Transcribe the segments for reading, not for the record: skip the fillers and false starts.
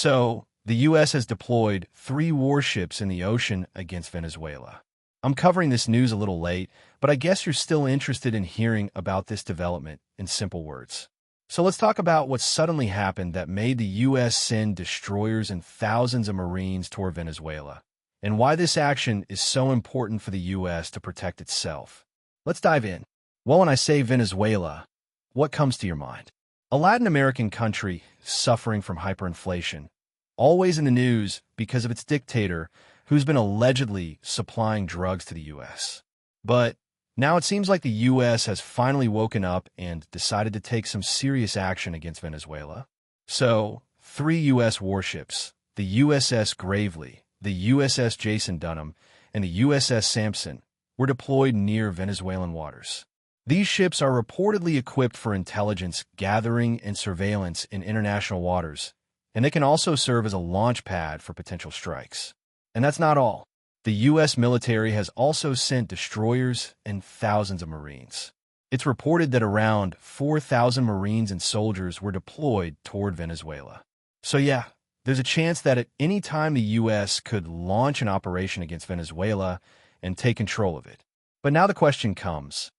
So, the U.S. has deployed 3 warships in the ocean against Venezuela. I'm covering this news a little late, but I guess you're still interested in hearing about this development in simple words. So let's talk about what suddenly happened that made the U.S. send destroyers and thousands of Marines toward Venezuela, and why this action is so important for the U.S. to protect itself. Let's dive in. Well, when I say Venezuela, what comes to your mind? A Latin American country suffering from hyperinflation, always in the news because of its dictator who's been allegedly supplying drugs to the U.S. But now it seems like the U.S. has finally woken up and decided to take some serious action against Venezuela. So, 3 U.S. warships, the USS Gravely, the USS Jason Dunham, and the USS Sampson, were deployed near Venezuelan waters. These ships are reportedly equipped for intelligence gathering and surveillance in international waters, and they can also serve as a launch pad for potential strikes. And that's not all. The U.S. military has also sent destroyers and thousands of Marines. It's reported that around 4,000 Marines and soldiers were deployed toward Venezuela. So yeah, there's a chance that at any time the U.S. could launch an operation against Venezuela and take control of it. But now the question comes,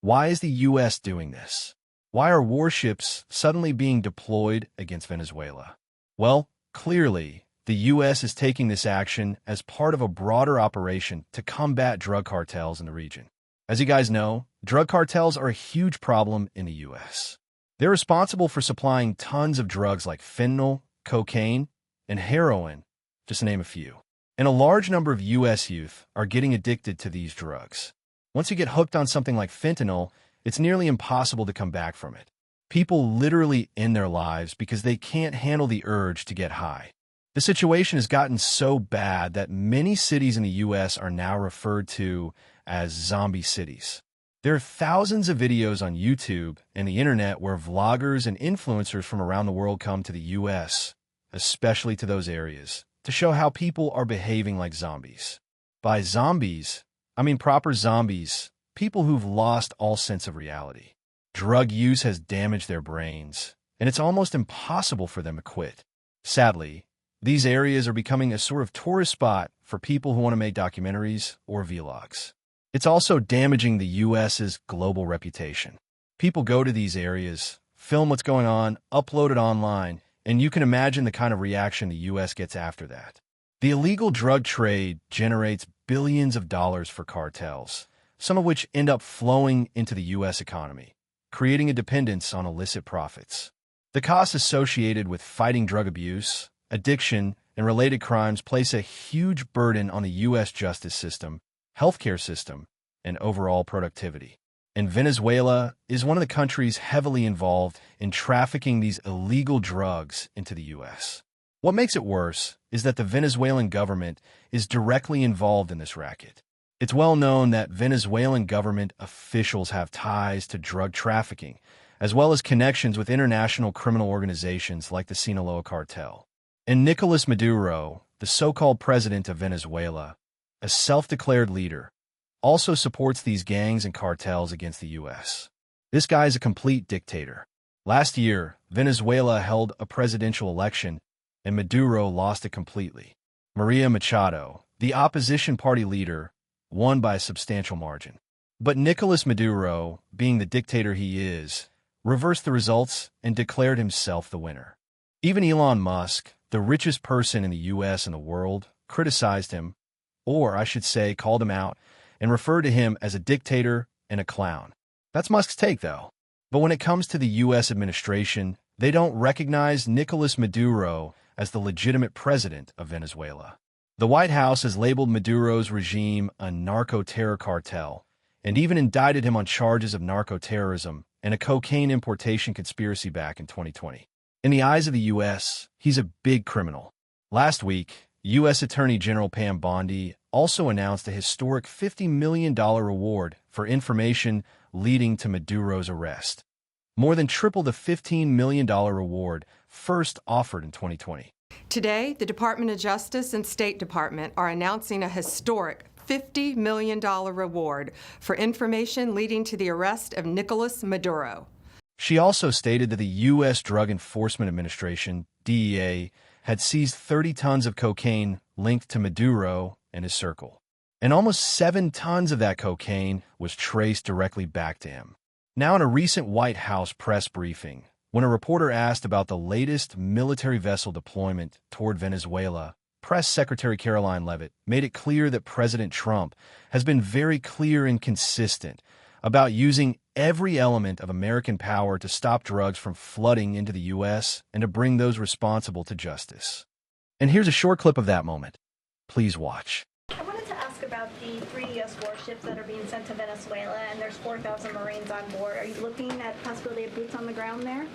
why is the U.S. doing this? Why are warships suddenly being deployed against Venezuela? Well, clearly, the U.S. is taking this action as part of a broader operation to combat drug cartels in the region. As you guys know, drug cartels are a huge problem in the U.S. They're responsible for supplying tons of drugs like fentanyl, cocaine, and heroin, just to name a few. And a large number of U.S. youth are getting addicted to these drugs. Once you get hooked on something like fentanyl, it's nearly impossible to come back from it. People literally end their lives because they can't handle the urge to get high. The situation has gotten so bad that many cities in the U.S. are now referred to as zombie cities. There are thousands of videos on YouTube and the internet where vloggers and influencers from around the world come to the U.S., especially to those areas, to show how people are behaving like zombies. By zombies, I mean proper zombies, people who've lost all sense of reality. Drug use has damaged their brains, and it's almost impossible for them to quit. Sadly, these areas are becoming a sort of tourist spot for people who want to make documentaries or vlogs. It's also damaging the U.S.'s global reputation. People go to these areas, film what's going on, upload it online, and you can imagine the kind of reaction the U.S. gets after that. The illegal drug trade generates billions of dollars for cartels, some of which end up flowing into the U.S. economy, creating a dependence on illicit profits. The costs associated with fighting drug abuse, addiction, and related crimes place a huge burden on the U.S. justice system, healthcare system, and overall productivity. And Venezuela is one of the countries heavily involved in trafficking these illegal drugs into the U.S. What makes it worse is that the Venezuelan government is directly involved in this racket. It's well known that Venezuelan government officials have ties to drug trafficking, as well as connections with international criminal organizations like the Sinaloa cartel. And Nicolas Maduro, the so-called president of Venezuela, a self-declared leader, also supports these gangs and cartels against the U.S. This guy is a complete dictator. Last year, Venezuela held a presidential election, and Maduro lost it completely. Maria Machado, the opposition party leader, won by a substantial margin. But Nicolas Maduro, being the dictator he is, reversed the results and declared himself the winner. Even Elon Musk, the richest person in the U.S. and the world, criticized him, or I should say called him out, and referred to him as a dictator and a clown. That's Musk's take, though. But when it comes to the U.S. administration, they don't recognize Nicolas Maduro as the legitimate president of Venezuela. The White House has labeled Maduro's regime a narco-terror cartel and even indicted him on charges of narco-terrorism and a cocaine importation conspiracy back in 2020. In the eyes of the U.S., he's a big criminal. Last week, U.S. Attorney General Pam Bondi also announced a historic $50 million reward for information leading to Maduro's arrest, more than triple the $15 million reward first offered in 2020. Today, the Department of Justice and State Department are announcing a historic $50 million reward for information leading to the arrest of Nicolas Maduro. She also stated that the U.S. Drug Enforcement Administration, DEA, had seized 30 tons of cocaine linked to Maduro and his circle. And almost 7 tons of that cocaine was traced directly back to him. Now, in a recent White House press briefing, when a reporter asked about the latest military vessel deployment toward Venezuela, Press Secretary Caroline Leavitt made it clear that President Trump has been very clear and consistent about using every element of American power to stop drugs from flooding into the U.S. and to bring those responsible to justice. And here's a short clip of that moment. Please watch. I wanted to ask about the 3 U.S. warships that are being sent to Venezuela, and there's 4,000 Marines on board. Are you looking at possibility of boots on the ground there?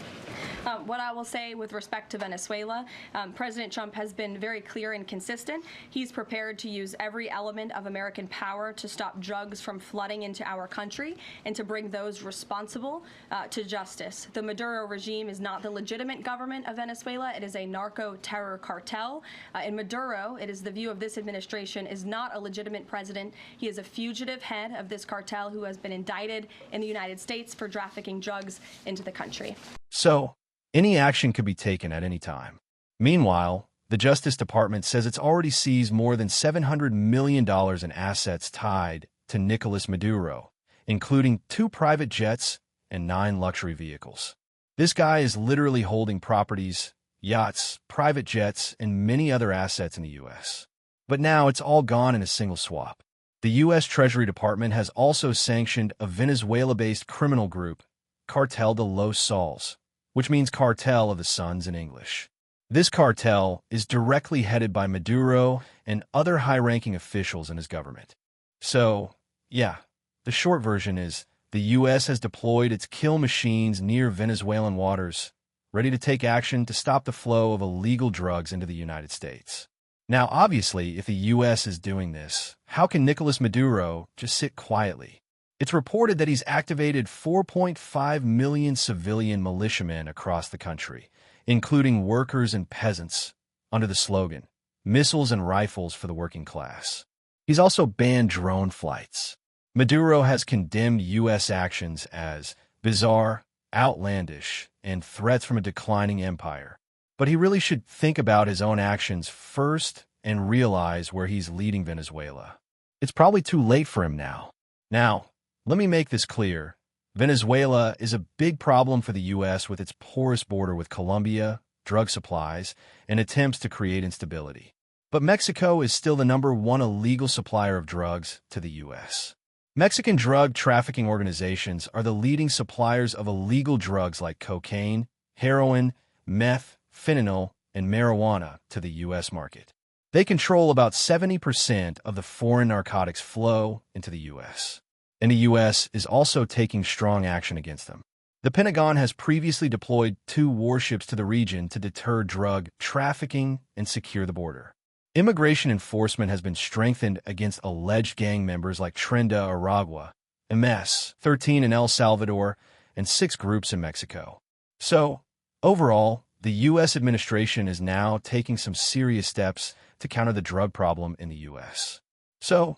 What I will say with respect to Venezuela, President Trump has been very clear and consistent. He's prepared to use every element of American power to stop drugs from flooding into our country and to bring those responsible to justice. The Maduro regime is not the legitimate government of Venezuela. It is a narco-terror cartel. In Maduro, it is the view of this administration, is not a legitimate president. He is a fugitive head of this cartel who has been indicted in the United States for trafficking drugs into the country. So, any action could be taken at any time. Meanwhile, the Justice Department says it's already seized more than $700 million in assets tied to Nicolas Maduro, including 2 private jets and 9 luxury vehicles. This guy is literally holding properties, yachts, private jets, and many other assets in the U.S. But now it's all gone in a single swap. The U.S. Treasury Department has also sanctioned a Venezuela-based criminal group, Cartel de los Soles, which means Cartel of the Suns in English. This cartel is directly headed by Maduro and other high-ranking officials in his government. So, yeah, the short version is the U.S. has deployed its kill machines near Venezuelan waters, ready to take action to stop the flow of illegal drugs into the United States. Now, obviously, if the U.S. is doing this, how can Nicolas Maduro just sit quietly? It's reported that he's activated 4.5 million civilian militiamen across the country, including workers and peasants, under the slogan, "Missiles and Rifles for the Working Class." He's also banned drone flights. Maduro has condemned U.S. actions as bizarre, outlandish, and threats from a declining empire. But he really should think about his own actions first and realize where he's leading Venezuela. It's probably too late for him now. Now, let me make this clear. Venezuela is a big problem for the U.S. with its porous border with Colombia, drug supplies, and attempts to create instability. But Mexico is still the #1 illegal supplier of drugs to the U.S. Mexican drug trafficking organizations are the leading suppliers of illegal drugs like cocaine, heroin, meth, fentanyl, and marijuana to the U.S. market. They control about 70% of the foreign narcotics flow into the U.S. And the U.S. is also taking strong action against them. The Pentagon has previously deployed 2 warships to the region to deter drug trafficking and secure the border. Immigration enforcement has been strengthened against alleged gang members like Trenda Aragua, MS-13 in El Salvador, and 6 groups in Mexico. So, overall, the U.S. administration is now taking some serious steps to counter the drug problem in the U.S. So,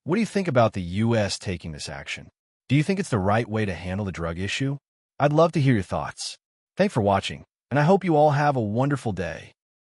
what do you think about the U.S. taking this action? Do you think it's the right way to handle the drug issue? I'd love to hear your thoughts. Thanks for watching, and I hope you all have a wonderful day.